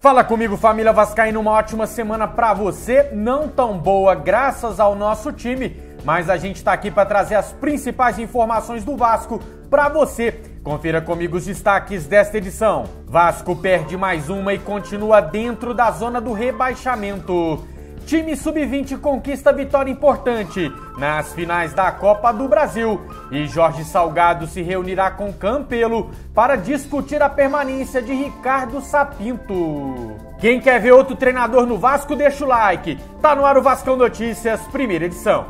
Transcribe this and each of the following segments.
Fala comigo, família vascaína, uma ótima semana pra você, não tão boa graças ao nosso time, mas a gente tá aqui para trazer as principais informações do Vasco pra você. Confira comigo os destaques desta edição. Vasco perde mais uma e continua dentro da zona do rebaixamento. Time Sub-20 conquista vitória importante nas finais da Copa do Brasil e Jorge Salgado se reunirá com Campelo para discutir a permanência de Ricardo Sapinto. Quem quer ver outro treinador no Vasco, deixa o like. Tá no ar o Vascão Notícias, primeira edição.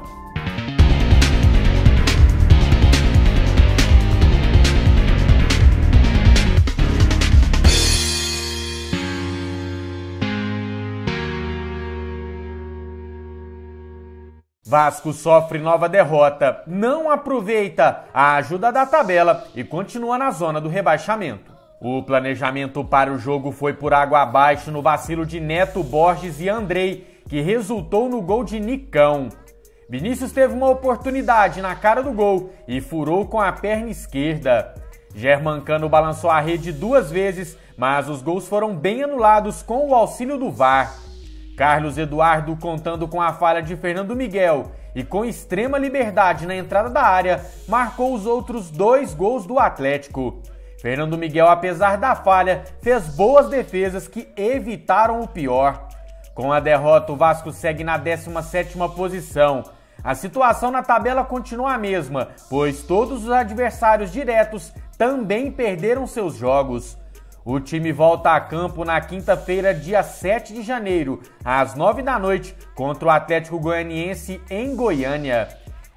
Vasco sofre nova derrota, não aproveita a ajuda da tabela e continua na zona do rebaixamento. O planejamento para o jogo foi por água abaixo no vacilo de Neto, Borges e Andrei, que resultou no gol de Nicão. Vinícius teve uma oportunidade na cara do gol e furou com a perna esquerda. Germancano balançou a rede duas vezes, mas os gols foram bem anulados com o auxílio do VAR. Carlos Eduardo, contando com a falha de Fernando Miguel e com extrema liberdade na entrada da área, marcou os outros dois gols do Atlético. Fernando Miguel, apesar da falha, fez boas defesas que evitaram o pior. Com a derrota, o Vasco segue na 17ª posição. A situação na tabela continua a mesma, pois todos os adversários diretos também perderam seus jogos. O time volta a campo na quinta-feira, dia 7 de janeiro, às 9 da noite, contra o Atlético Goianiense em Goiânia.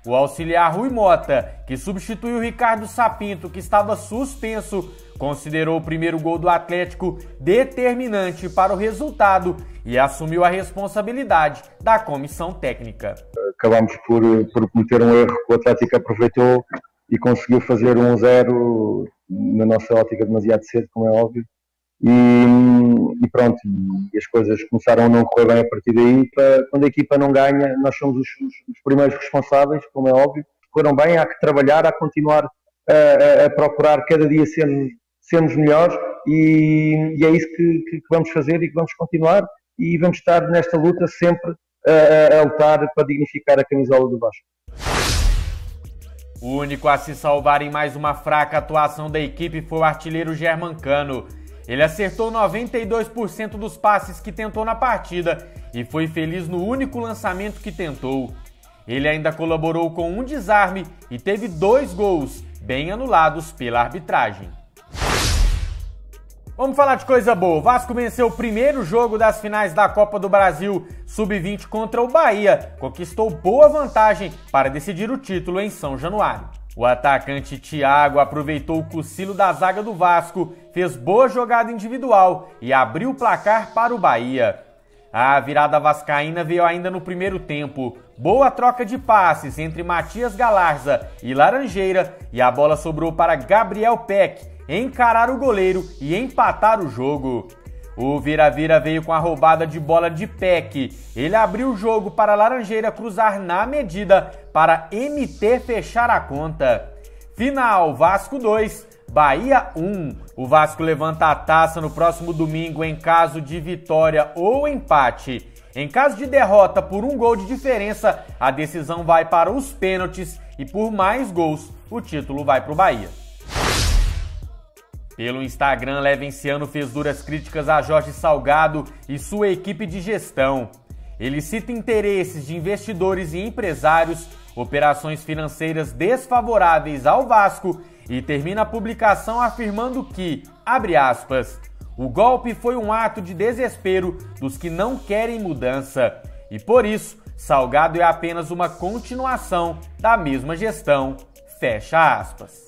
O auxiliar Rui Mota, que substituiu o Ricardo Sapinto, que estava suspenso, considerou o primeiro gol do Atlético determinante para o resultado e assumiu a responsabilidade da comissão técnica. Acabamos por cometer um erro que o Atlético aproveitou e conseguiu fazer 1-0 na nossa ótica demasiado cedo, como é óbvio, e pronto, e as coisas começaram a não correr bem a partir daí. Quando a equipa não ganha, nós somos os primeiros responsáveis, como é óbvio. Correram bem, há que trabalhar, há que continuar a procurar cada dia sermos melhores, e é isso que vamos fazer e que vamos continuar, e vamos estar nesta luta sempre a lutar para dignificar a camisola do Vasco. O único a se salvar em mais uma fraca atuação da equipe foi o artilheiro Germancano. Ele acertou 92% dos passes que tentou na partida e foi feliz no único lançamento que tentou. Ele ainda colaborou com um desarme e teve 2 gols, bem anulados pela arbitragem. Vamos falar de coisa boa. O Vasco venceu o primeiro jogo das finais da Copa do Brasil Sub-20 contra o Bahia. Conquistou boa vantagem para decidir o título em São Januário. O atacante Thiago aproveitou o cochilo da zaga do Vasco, fez boa jogada individual e abriu o placar para o Bahia. A virada vascaína veio ainda no primeiro tempo. Boa troca de passes entre Matias Galarza e Laranjeira e a bola sobrou para Gabriel Peck encarar o goleiro e empatar o jogo. O vira-vira veio com a roubada de bola de Peck. Ele abriu o jogo para Laranjeira cruzar na medida para MT fechar a conta. Final, Vasco 2, Bahia 1. O Vasco levanta a taça no próximo domingo em caso de vitória ou empate. Em caso de derrota por 1 gol de diferença, a decisão vai para os pênaltis e por mais gols, o título vai para o Bahia. Pelo Instagram, Levenciano fez duras críticas a Jorge Salgado e sua equipe de gestão. Ele cita interesses de investidores e empresários, operações financeiras desfavoráveis ao Vasco e termina a publicação afirmando que, abre aspas, o golpe foi um ato de desespero dos que não querem mudança e, por isso, Salgado é apenas uma continuação da mesma gestão, fecha aspas.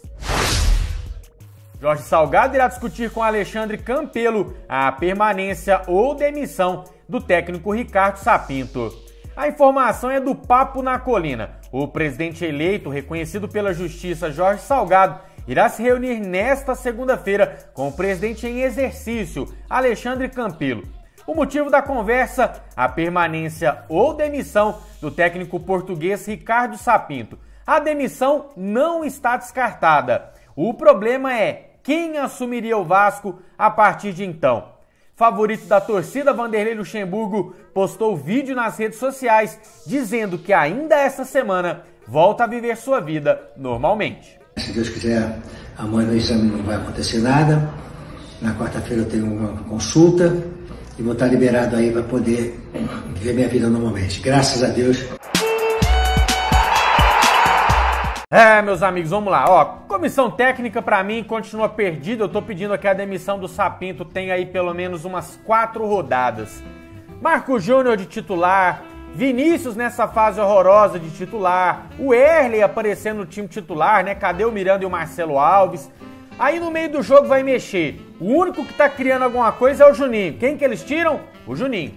Jorge Salgado irá discutir com Alexandre Campelo a permanência ou demissão do técnico Ricardo Sapinto. A informação é do Papo na Colina. O presidente eleito, reconhecido pela Justiça Jorge Salgado, irá se reunir nesta segunda-feira com o presidente em exercício, Alexandre Campelo. O motivo da conversa, a permanência ou demissão do técnico português Ricardo Sapinto. A demissão não está descartada. O problema é quem assumiria o Vasco a partir de então. favorito da torcida, Vanderlei Luxemburgo, postou vídeo nas redes sociais dizendo que ainda essa semana volta a viver sua vida normalmente. Se Deus quiser, amanhã no exame não vai acontecer nada. Na quarta-feira eu tenho uma consulta e vou estar liberado aí para poder viver minha vida normalmente. Graças a Deus. Meus amigos, vamos lá. Comissão técnica pra mim continua perdida. Eu tô pedindo aqui a demissão do Sapinto. Tem aí pelo menos umas 4 rodadas. Marco Júnior de titular, Vinícius nessa fase horrorosa de titular, o Erley aparecendo no time titular, né? Cadê o Miranda e o Marcelo Alves? Aí no meio do jogo vai mexer. O único que tá criando alguma coisa é o Juninho. Quem que eles tiram? O Juninho.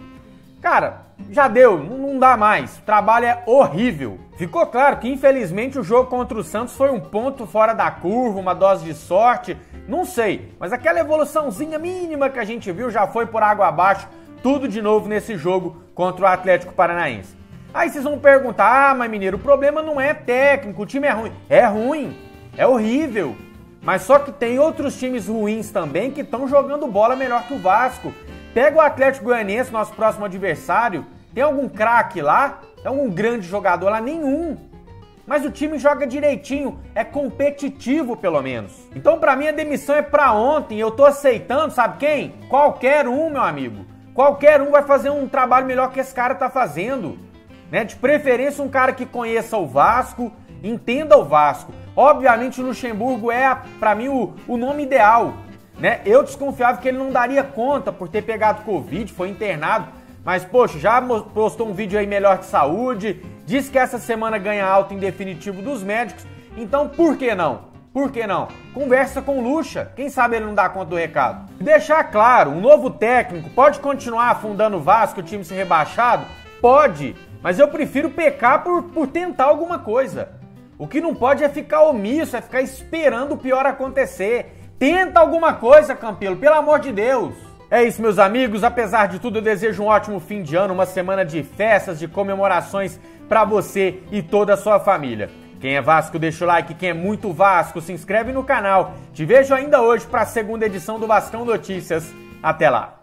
Cara, já deu, não dá mais. O trabalho é horrível. Ficou claro que infelizmente o jogo contra o Santos foi um ponto fora da curva, uma dose de sorte, não sei. Mas aquela evoluçãozinha mínima que a gente viu já foi por água abaixo, tudo de novo nesse jogo contra o Atlético Paranaense. Aí vocês vão perguntar, mas Mineiro, o problema não é técnico, o time é ruim. É ruim, é horrível. Mas só que tem outros times ruins também que estão jogando bola melhor que o Vasco. Pega o Atlético Goianiense, nosso próximo adversário. Tem algum craque lá? Tem algum grande jogador lá? Nenhum. Mas o time joga direitinho, é competitivo pelo menos. Então pra mim a demissão é pra ontem, eu tô aceitando, sabe quem? Qualquer um, meu amigo. Qualquer um vai fazer um trabalho melhor que esse cara tá fazendo. Né? De preferência um cara que conheça o Vasco, entenda o Vasco. Obviamente o Luxemburgo é, pra mim, o nome ideal. Né? Eu desconfiava que ele não daria conta por ter pegado Covid, foi internado, mas poxa, já postou um vídeo aí melhor de saúde, disse que essa semana ganha alta em definitivo dos médicos, então por que não? Por que não? Conversa com o Luxa, quem sabe ele não dá conta do recado. Deixar claro, um novo técnico pode continuar afundando o Vasco, o time ser rebaixado? Pode, mas eu prefiro pecar por tentar alguma coisa. O que não pode é ficar omisso, é ficar esperando o pior acontecer. Tenta alguma coisa, Campelo, pelo amor de Deus. É isso, meus amigos. Apesar de tudo, eu desejo um ótimo fim de ano, uma semana de festas, de comemorações para você e toda a sua família. Quem é Vasco, deixa o like. Quem é muito Vasco, se inscreve no canal. Te vejo ainda hoje para a segunda edição do Vascão Notícias. Até lá.